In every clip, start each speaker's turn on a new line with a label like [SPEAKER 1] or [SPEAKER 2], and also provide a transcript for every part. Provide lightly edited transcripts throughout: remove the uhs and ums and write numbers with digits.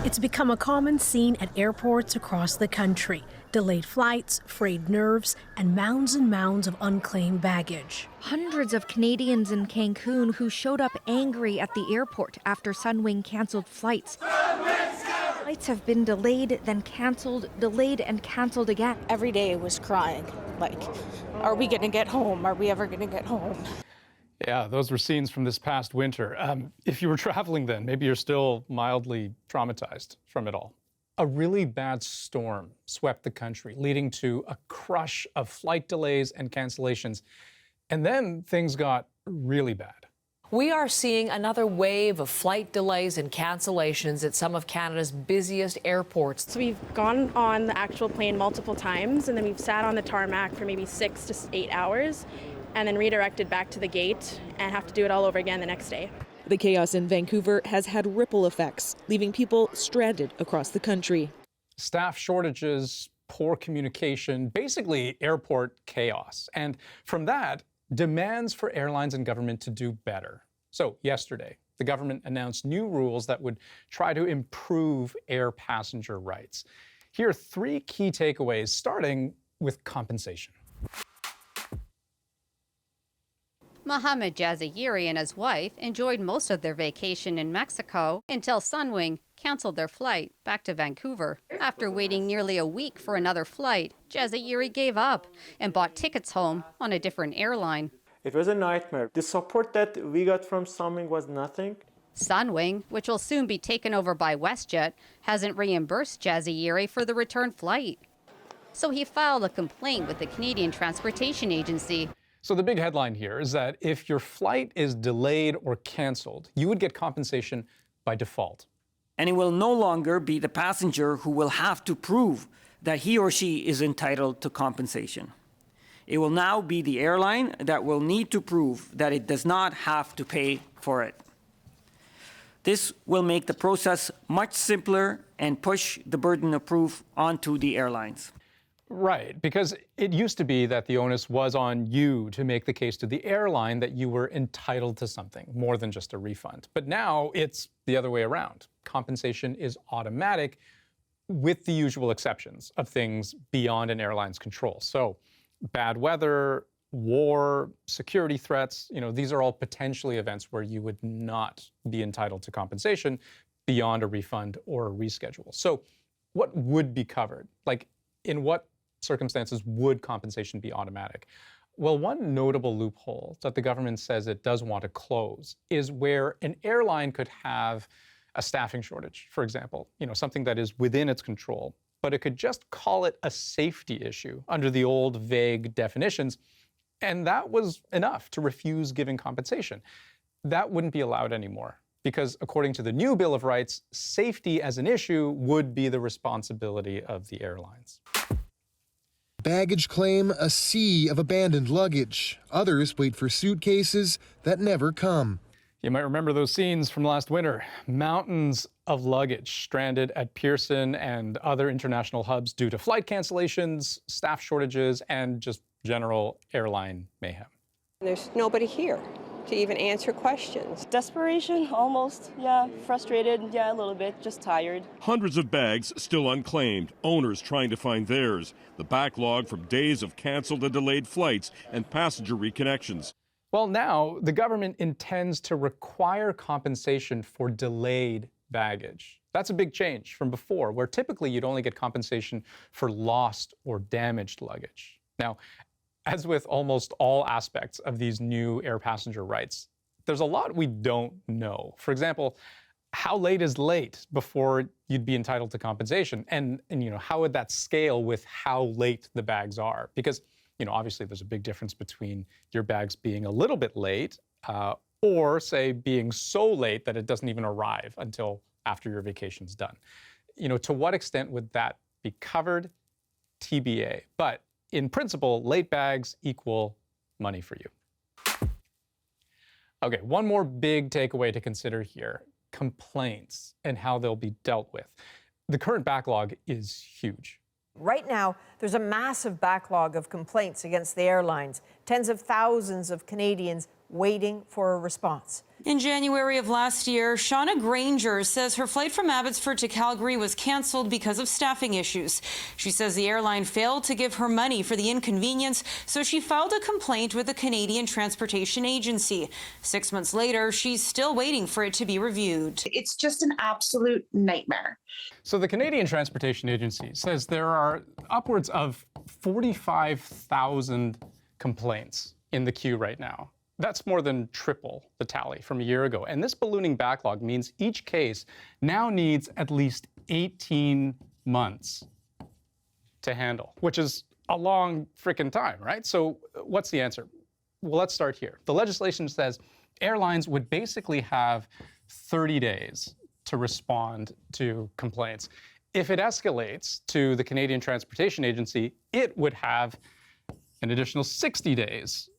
[SPEAKER 1] It's become a common scene at airports across the country. Delayed flights, frayed nerves, and mounds of unclaimed baggage.
[SPEAKER 2] Hundreds of Canadians in Cancun who showed up angry at the airport after Sunwing canceled flights. Flights have been delayed, then canceled, delayed and canceled again.
[SPEAKER 3] Every day was crying, like, are we going to get home? Are we ever going to get home?
[SPEAKER 4] Yeah, those were scenes from this past winter. If you were traveling then, maybe you're still mildly traumatized from it all. A really bad storm swept the country, leading to a crush of flight delays and cancellations. And then things got really bad.
[SPEAKER 5] We are seeing another wave of flight delays and cancellations at some of Canada's busiest airports.
[SPEAKER 6] So we've gone on the actual plane multiple times, and then we've sat on the tarmac for maybe 6 to 8 hours, and then redirected back to the gate and have to do it all over again the next day.
[SPEAKER 7] The chaos in Vancouver has had ripple effects, leaving people stranded across the country.
[SPEAKER 4] Staff shortages, poor communication, basically airport chaos. And from that, demands for airlines and government to do better. So yesterday, the government announced new rules that would try to improve air passenger rights. Here are 3 key takeaways, starting with compensation.
[SPEAKER 8] Mohammed Jazayiri and his wife enjoyed most of their vacation in Mexico until Sunwing canceled their flight back to Vancouver. After waiting nearly a week for another flight, Jazayiri gave up and bought tickets home on a different airline.
[SPEAKER 9] It was a nightmare. The support that we got from Sunwing was nothing.
[SPEAKER 8] Sunwing, which will soon be taken over by WestJet, hasn't reimbursed Jazayiri for the return flight. So he filed a complaint with the Canadian Transportation Agency.
[SPEAKER 4] So the big headline here is that if your flight is delayed or canceled, you would get compensation by default.
[SPEAKER 10] And it will no longer be the passenger who will have to prove that he or she is entitled to compensation. It will now be the airline that will need to prove that it does not have to pay for it. This will make the process much simpler and push the burden of proof onto the airlines.
[SPEAKER 4] Right, because it used to be that the onus was on you to make the case to the airline that you were entitled to something more than just a refund. But now it's the other way around. Compensation is automatic with the usual exceptions of things beyond an airline's control. So bad weather, war, security threats, these are all potentially events where you would not be entitled to compensation beyond a refund or a reschedule. So what would be covered? Like, in what circumstances would compensation be automatic? Well, one notable loophole that the government says it does want to close is where an airline could have a staffing shortage, for example, something that is within its control, but it could just call it a safety issue under the old vague definitions, and that was enough to refuse giving compensation. That wouldn't be allowed anymore, because according to the new Bill of Rights, safety as an issue would be the responsibility of the airlines.
[SPEAKER 11] Baggage claim a sea of abandoned luggage. Others wait for suitcases that never come.
[SPEAKER 4] You might remember those scenes from last winter. Mountains of luggage stranded at Pearson and other international hubs due to flight cancellations, staff shortages, and just general airline mayhem.
[SPEAKER 12] There's nobody here to even answer questions.
[SPEAKER 13] Desperation, almost. Yeah, frustrated. Yeah, a little bit. Just tired.
[SPEAKER 14] Hundreds of bags still unclaimed. Owners trying to find theirs. The backlog from days of canceled and delayed flights and passenger reconnections.
[SPEAKER 4] Well, now the government intends to require compensation for delayed baggage. That's a big change from before, where typically you'd only get compensation for lost or damaged luggage. Now, as with almost all aspects of these new air passenger rights, there's a lot we don't know. For example, how late is late before you'd be entitled to compensation? And how would that scale with how late the bags are? Because, obviously there's a big difference between your bags being a little bit late or, say, being so late that it doesn't even arrive until after your vacation's done. To what extent would that be covered? TBA. But in principle, late bags equal money for you. Okay, one more big takeaway to consider here: complaints and how they'll be dealt with. The current backlog is huge.
[SPEAKER 15] Right now, there's a massive backlog of complaints against the airlines. Tens of thousands of Canadians waiting for a response.
[SPEAKER 16] In January of last year, Shauna Granger says her flight from Abbotsford to Calgary was canceled because of staffing issues. She says the airline failed to give her money for the inconvenience, so she filed a complaint with the Canadian Transportation Agency. 6 months later, she's still waiting for it to be reviewed.
[SPEAKER 17] It's just an absolute nightmare.
[SPEAKER 4] So the Canadian Transportation Agency says there are upwards of 45,000 complaints in the queue right now. That's more than triple the tally from a year ago. And this ballooning backlog means each case now needs at least 18 months to handle, which is a long freaking time, right? So what's the answer? Well, let's start here. The legislation says airlines would basically have 30 days to respond to complaints. If it escalates to the Canadian Transportation Agency, it would have an additional 60 days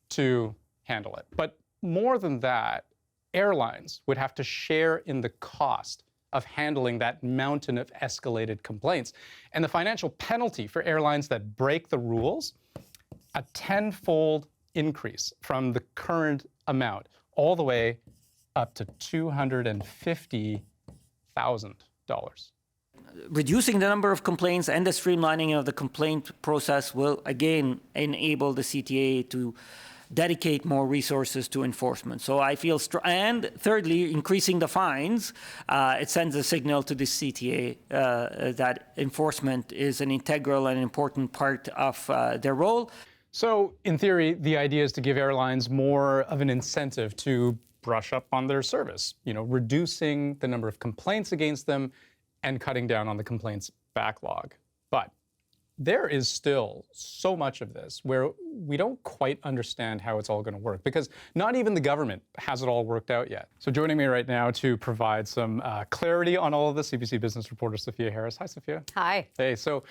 [SPEAKER 4] to handle it. But more than that, airlines would have to share in the cost of handling that mountain of escalated complaints. And the financial penalty for airlines that break the rules, a 10-fold increase from the current amount, all the way up to $250,000.
[SPEAKER 10] Reducing the number of complaints and the streamlining of the complaint process will again enable the CTA to dedicate more resources to enforcement. So I feel, and thirdly, increasing the fines, it sends a signal to the CTA that enforcement is an integral and important part of their role.
[SPEAKER 4] So in theory, the idea is to give airlines more of an incentive to brush up on their service, reducing the number of complaints against them and cutting down on the complaints backlog. But there is still so much of this where we don't quite understand how it's all going to work, because not even the government has it all worked out yet. So joining me right now to provide some clarity on all of this, CBC business reporter Sophia Harris. Hi, Sophia.
[SPEAKER 8] Hi.
[SPEAKER 4] Hey, so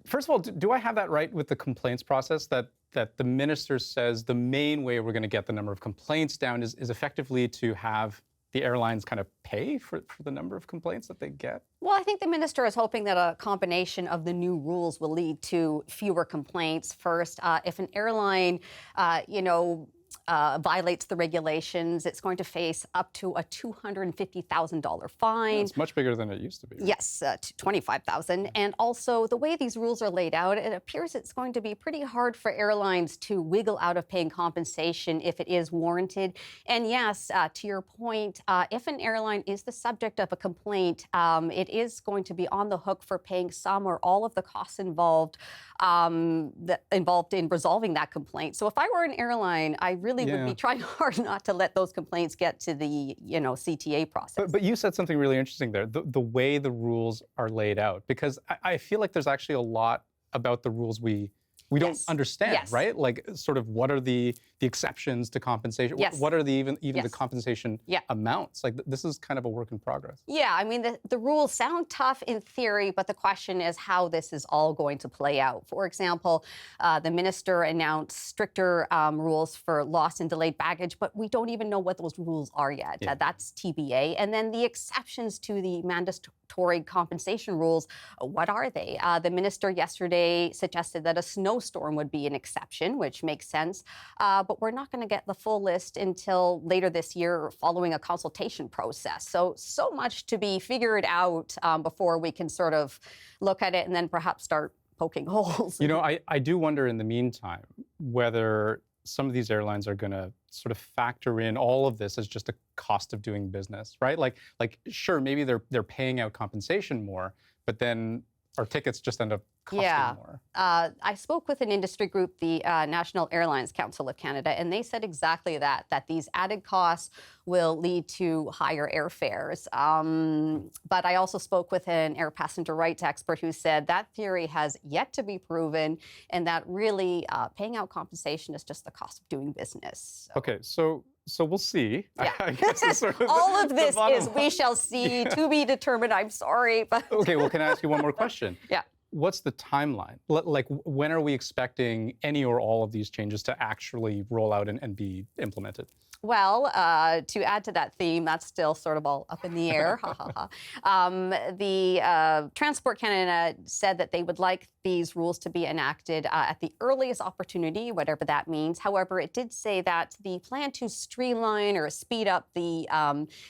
[SPEAKER 4] first of all, do I have that right with the complaints process, that the minister says the main way we're going to get the number of complaints down is effectively to have the airlines kind of pay for the number of complaints that they get?
[SPEAKER 8] Well, I think the minister is hoping that a combination of the new rules will lead to fewer complaints. First, if an airline, violates the regulations, it's going to face up to a $250,000 fine.
[SPEAKER 4] It's much bigger than it used to be. Right?
[SPEAKER 8] Yes, $25,000. And also, the way these rules are laid out, it appears it's going to be pretty hard for airlines to wiggle out of paying compensation if it is warranted. And yes, to your point, if an airline is the subject of a complaint, it is going to be on the hook for paying some or all of the costs involved in resolving that complaint. So if I were an airline, I really would be trying hard not to let those complaints get to the, CTA process.
[SPEAKER 4] But you said something really interesting there, the way the rules are laid out, because I feel like there's actually a lot about the rules we don't understand, right? Like, sort of, what are the exceptions to compensation?
[SPEAKER 8] Yes.
[SPEAKER 4] What are even the compensation amounts? Like, this is kind of a work in progress.
[SPEAKER 8] Yeah, I mean, the rules sound tough in theory, but the question is how this is all going to play out. For example, the minister announced stricter rules for lost and delayed baggage, but we don't even know what those rules are yet. That's TBA. And then the exceptions to the mandatory compensation rules, what are they? The minister yesterday suggested that a snowstorm would be an exception, which makes sense. But we're not going to get the full list until later this year following a consultation process. So much to be figured out before we can sort of look at it and then perhaps start poking holes.
[SPEAKER 4] I do wonder in the meantime whether some of these airlines are going to sort of factor in all of this as just a cost of doing business, right? Like sure, maybe they're paying out compensation more, but then our tickets just end up costing more.
[SPEAKER 8] I spoke with an industry group, the National Airlines Council of Canada, and they said exactly that these added costs will lead to higher airfares. But I also spoke with an air passenger rights expert who said that theory has yet to be proven, and that really paying out compensation is just the cost of doing business.
[SPEAKER 4] Okay, so we'll see.
[SPEAKER 8] Yeah.
[SPEAKER 4] I guess is sort of
[SPEAKER 8] all of this is we shall see, to be determined. I'm sorry, but
[SPEAKER 4] okay. Well, can I ask you one more question?
[SPEAKER 8] Yeah.
[SPEAKER 4] What's the timeline? Like, when are we expecting any or all of these changes to actually roll out and be implemented?
[SPEAKER 8] Well, to add to that theme, that's still sort of all up in the air. The Transport Canada said that they would like these rules to be enacted at the earliest opportunity, whatever that means. However, it did say that the plan to streamline or speed up the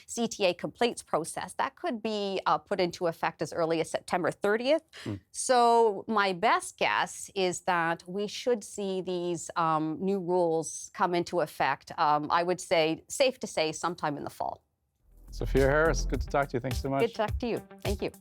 [SPEAKER 8] CTA complaints process, that could be put into effect as early as September 30th. So my best guess is that we should see these new rules come into effect. I would say, safe to say, sometime in the fall.
[SPEAKER 4] Sophia Harris, good to talk to you. Thanks so much.
[SPEAKER 8] Good to talk to you. Thank you.